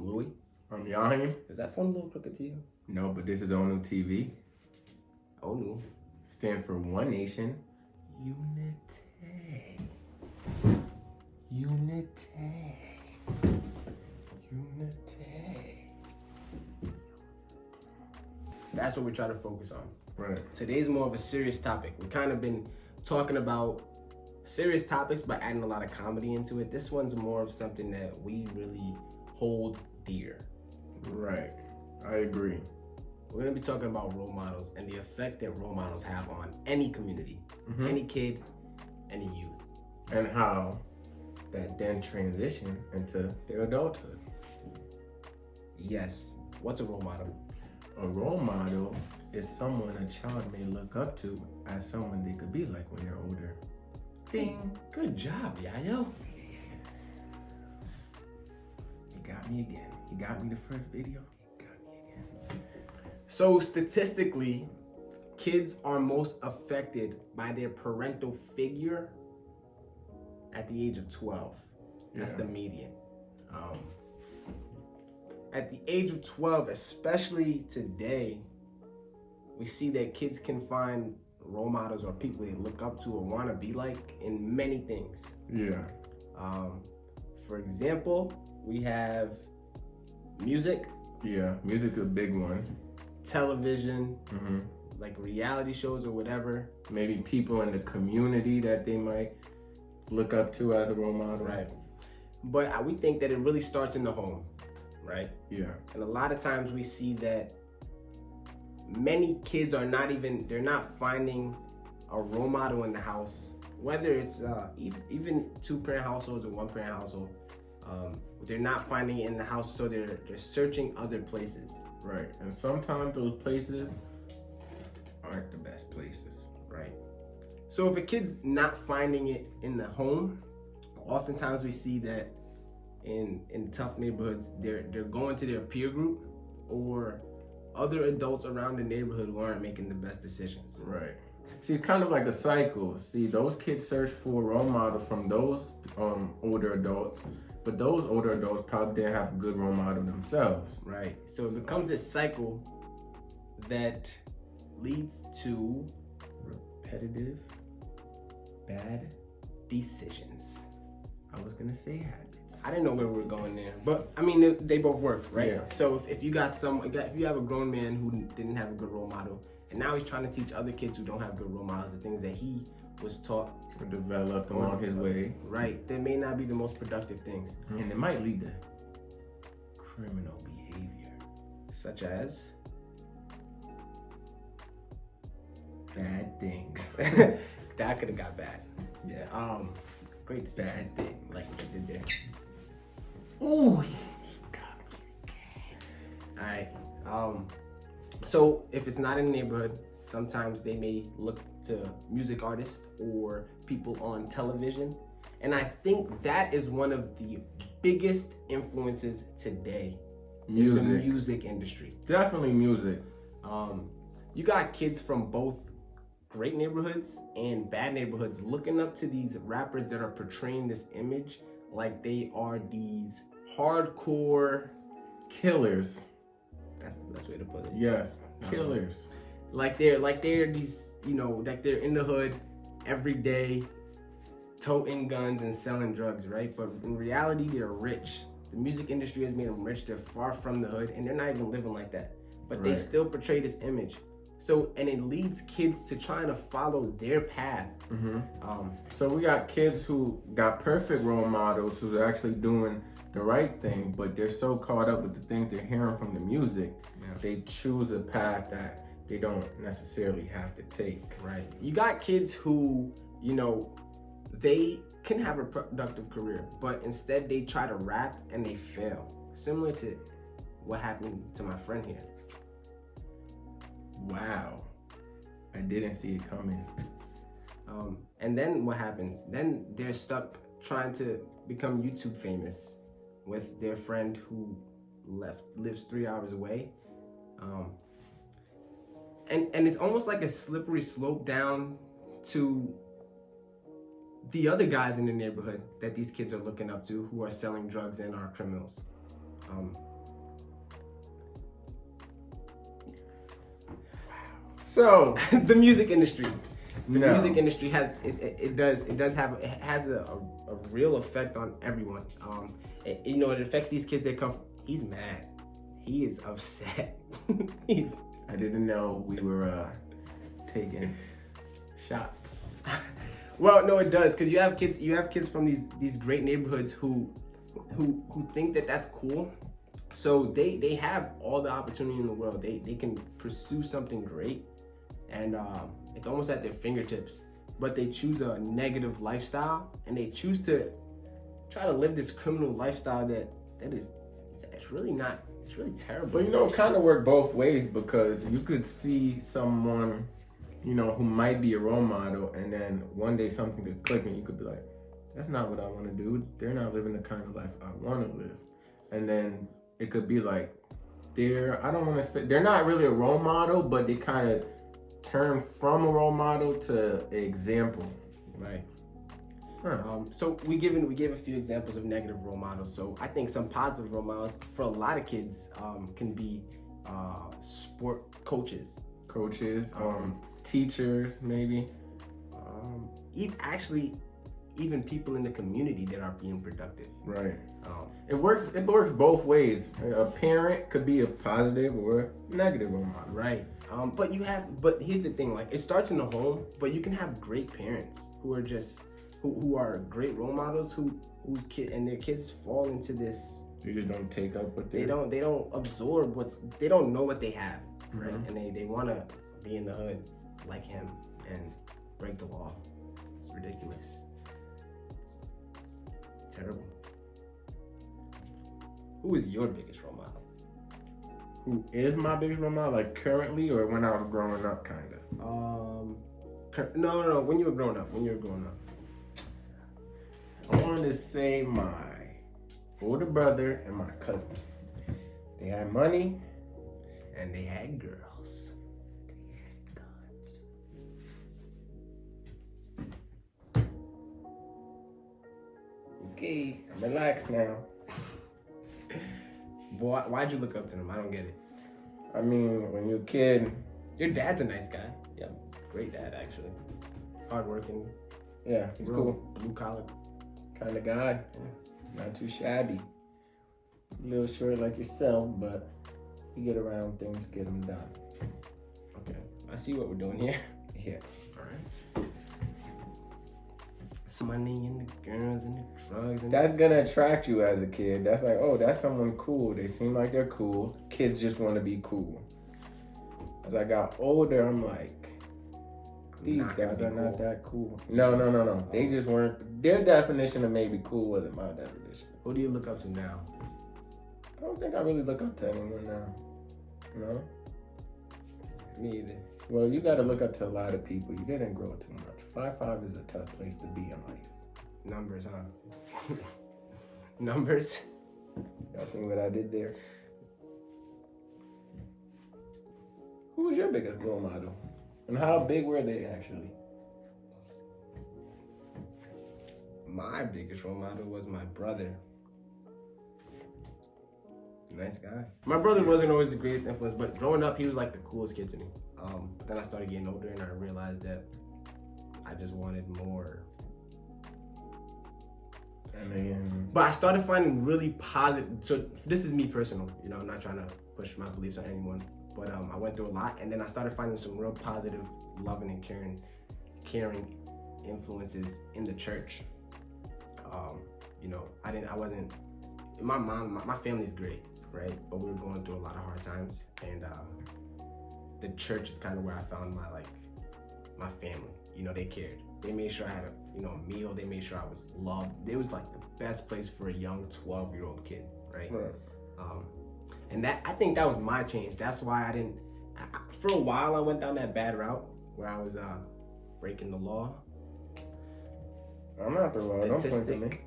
Louis. I'm Yahim. Is that phone a little crooked to you? No, but this is O.N.U TV. O.N.U. Stand for One Nation. Unite. Unite. Unite. That's what we try to focus on. Right. Today's more of a serious topic. We've kind of been talking about serious topics by adding a lot of comedy into it. This one's more of something that we really hold dear. Right. I agree. We're going to be talking about role models and the effect that role models have on any community, any kid, any youth. And how that then transition into their adulthood. Yes. What's a role model? A role model is someone a child may look up to as someone they could be like when they're older. Ding. Good job, Yayo. You got me again. You got me the first video. You got me again. So statistically, kids are most affected by their parental figure at the age of 12. That's the median. At the age of 12, especially today, we see that kids can find role models or people they look up to or want to be like in many things. Yeah. For example, we have music. Yeah, music is a big one. Television, like reality shows or whatever. Maybe people in the community that they might look up to as a role model. Right. But we think that it really starts in the home, right? Yeah. And a lot of times we see that many kids are they're not finding a role model in the house, whether it's even two-parent households or one-parent household. They're not finding it in the house, so they're searching other places. Right. And sometimes those places aren't the best places. Right. So if a kid's not finding it in the home, oftentimes we see that in tough neighborhoods, they're going to their peer group or other adults around the neighborhood who aren't making the best decisions. Right. See, it's kind of like a cycle. See, those kids search for role models from those older adults, but those older adults probably didn't have a good role model themselves. Right. So it becomes this cycle that leads to Repetitive, bad decisions. I was gonna say habits. I didn't know where we were going there, but I mean they both work, right? Yeah. So if you have a grown man who didn't have a good role model, and now he's trying to teach other kids who don't have good role models the things that he was taught Or developed along his way. right, they may not be the most productive things, And it might lead to criminal behavior. such as Bad things. that could have got bad. Yeah. Great decision. Bad things. Like they did there. Ooh. All right. So if it's not in the neighborhood, sometimes they may look to music artists or people on television. And I think that is one of the biggest influences today. Music. The music industry. Definitely music. You got kids from both great neighborhoods and bad neighborhoods looking up to these rappers that are portraying this image like they are these hardcore Killers. That's the best way to put it. Yes. Killers. Like they're these, like they're in the hood every day, toting guns and selling drugs, right? But in reality, they're rich. The music industry has made them rich. They're far from the hood, and they're not even living like that. But they still portray this image. So, and it leads kids to trying to follow their path. So we got kids who got perfect role models who's actually doing the right thing, but they're so caught up with the things they're hearing from the music, they choose a path that they don't necessarily have to take. Right. You got kids who, they can have a productive career, but instead they try to rap and they fail. Similar to what happened to my friend here. Wow. I didn't see it coming. And then what happens? Then they're stuck trying to become YouTube famous with their friend who lives 3 hours away. And it's almost like a slippery slope down to the other guys in the neighborhood that these kids are looking up to who are selling drugs and are criminals. So the music industry. The No. music industry has a real effect on everyone. It affects these kids. He's mad. He is upset. I didn't know we were taking shots. Well, no, it does, because you have kids from these great neighborhoods who think that that's cool. So they have all the opportunity in the world. They can pursue something great, and it's almost at their fingertips. But they choose a negative lifestyle, and they choose to try to live this criminal lifestyle that is it's really not. It's really terrible. But it kind of work both ways, because you could see someone, who might be a role model, and then one day something could click, and you could be like, that's not what I want to do. They're not living the kind of life I want to live. And then it could be like, I don't want to say, they're not really a role model, but they kind of turn from a role model to an example. Right. So we gave a few examples of negative role models. So I think some positive role models for a lot of kids can be sport coaches, teachers, maybe. Even people in the community that are being productive. Right. It works both ways. A parent could be a positive or negative role model. Right. But here's the thing, like, it starts in the home, but you can have great parents who are just who are great role models whose kids fall into this. They just don't take up what they don't absorb they don't know what they have, right? Mm-hmm. And they want to be in the hood like him and break the law. It's ridiculous. It's terrible. Who is your biggest role model? Who is my biggest role model? Like currently, or when I was growing up, kind of? No. When you were growing up. I wanted to say my older brother and my cousin. They had money and they had girls. They had guns. Okay, I'm relaxed now. Boy, why'd you look up to them? I don't get it. I mean, when you're a kid... Your dad's a nice guy. Yeah, great dad, actually. Hardworking. Yeah, he's cool. Blue collar kind of guy. Yeah. Not too shabby. A little short like yourself, but you get around things, get them done. Okay, I see what we're doing here. Yeah. All right. Some money and the girls and the drugs. That's gonna attract you as a kid. That's like, oh, that's someone cool. They seem like they're cool. Kids just want to be cool. As I got older, I'm like, these guys are not that cool. No. They just weren't. Their definition of maybe cool wasn't my definition. Who do you look up to now? I don't think I really look up to anyone now. No? Me either. Well, you got to look up to a lot of people. You didn't grow too much. 5'5" is a tough place to be in life. Numbers, huh? Numbers? Y'all see what I did there? Who was your biggest role model? And how big were they actually? My biggest role model was my brother. Nice guy. My brother wasn't always the greatest influence, but growing up, he was like the coolest kid to me. But then I started getting older, and I realized that I just wanted more. But I started finding really positive. So this is me personal. I'm not trying to push my beliefs on anyone. But I went through a lot, and then I started finding some real positive, loving and caring influences in the church. My family's great, right? But we were going through a lot of hard times, and the church is kind of where I found my family. They cared. They made sure I had a meal. They made sure I was loved. It was like the best place for a young 12-year-old kid, right? And I think that was my change. That's why for a while I went down that bad route where I was breaking the law. I'm not the law. Don't point to me.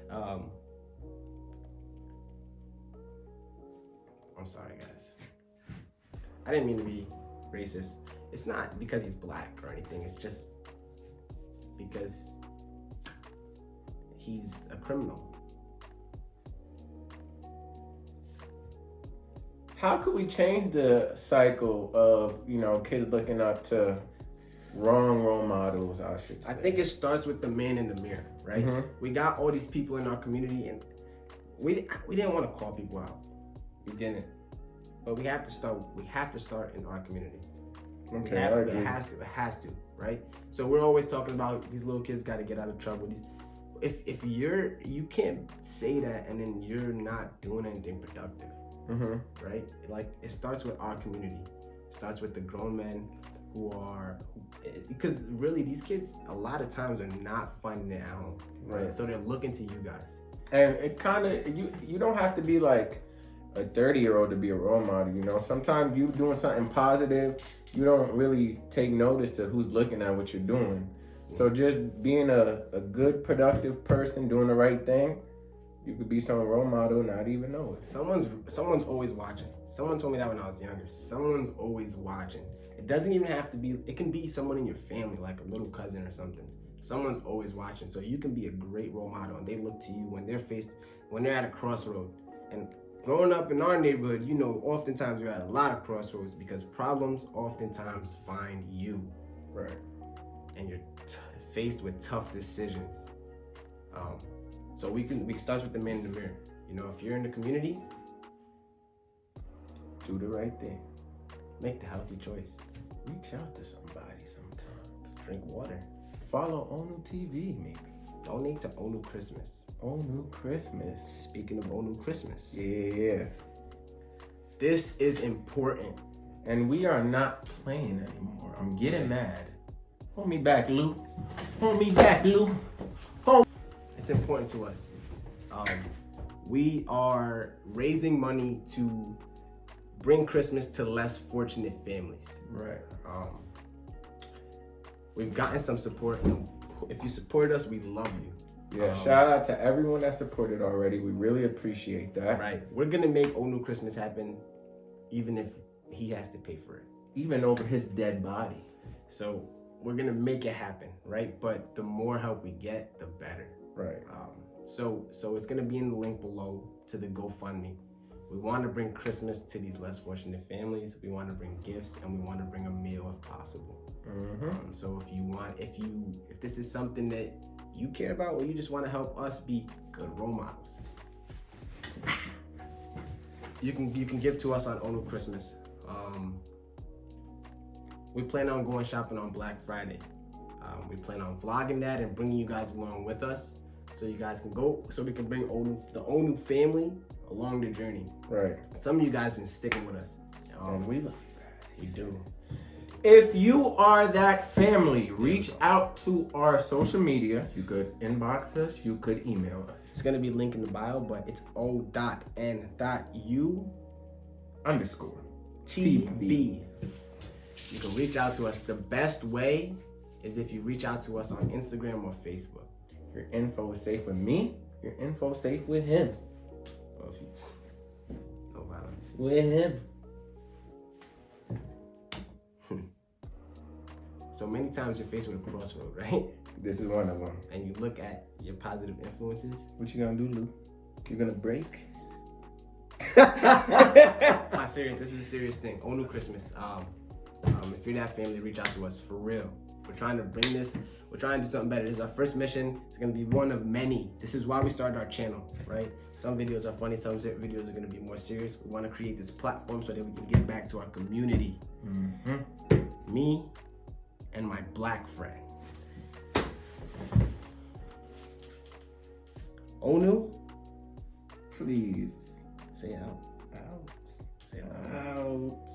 I'm sorry, guys. I didn't mean to be racist. It's not because he's black or anything. It's just because he's a criminal. How could we change the cycle of, you know, kids looking up to wrong role models, I should say? I think it starts with the man in the mirror, right? Mhm. We got all these people in our community, and we didn't want to call people out. We didn't. But we have to start. We have to start in our community. Okay, I agree. It has to, right? So we're always talking about these little kids got to get out of trouble. If you can't say that and then you're not doing anything productive, right? Like, it starts with our community. It starts with the grown men because really these kids a lot of times are not finding it at home, right? So they're looking to you guys. And it kind of, you don't have to be like a 30-year-old to be a role model, you know? Sometimes you doing something positive, you don't really take notice to who's looking at what you're doing. So just being a good, productive person, doing the right thing, you could be some role model and not even know it. Someone's always watching. Someone told me that when I was younger. Someone's always watching. It doesn't even have to be, it can be someone in your family, like a little cousin or something. Someone's always watching. So you can be a great role model and they look to you when they're at a crossroad. And growing up in our neighborhood, you know, oftentimes you're at a lot of crossroads because problems oftentimes find you. Right. And you're faced with tough decisions. So we start with the man in the mirror. You know, if you're in the community, do the right thing. Make the healthy choice. Reach out to somebody sometimes. Drink water. Follow O.N.U TV, maybe. Donate to O.N.U Christmas. O.N.U Christmas. Speaking of O.N.U Christmas. Yeah. This is important. And we are not playing anymore. I'm getting mad. Hold me back, Lou. Hold me back, Lou. It's important to us. We are raising money to bring Christmas to less fortunate families. Right. We've gotten some support. If you support us, we love you. Yeah, shout out to everyone that supported already. We really appreciate that. Right. We're going to make O.N.U Christmas happen, even if he has to pay for it. Even over his dead body. So we're going to make it happen, right? But the more help we get, the better. Right. So it's going to be in the link below to the GoFundMe. We want to bring Christmas to these less fortunate families. We want to bring gifts, and we want to bring a meal if possible. So if this is something that you care about, or you just want to help us be good role models, you can give to us on O.N.U Christmas. We plan on going shopping on Black Friday. We plan on vlogging that and bringing you guys along with us, so you guys can go, so we can bring the O.N.U family along the journey. Right. Some of you guys have been sticking with us. And we love you guys. We do. If you are that family, reach out to our social media. You could inbox us. You could email us. It's going to be linked in the bio, but it's O.N.U_TV. You can reach out to us. The best way is if you reach out to us on Instagram or Facebook. Your info is safe with me. Your info safe with him. No violence. With him. So many times you're faced with a crossroad, right? This is one of them. And you look at your positive influences. What you gonna do, Lou? You gonna break? Not serious. This is a serious thing. O.N.U Christmas. If you're that family, reach out to us for real. We're trying to bring this. We're trying to do something better. This is our first mission. It's gonna be one of many. This is why we started our channel, right? Some videos are funny. Some videos are gonna be more serious. We want to create this platform so that we can give back to our community. Me and my black friend. O.N.U, please say out. out. Say out. Out.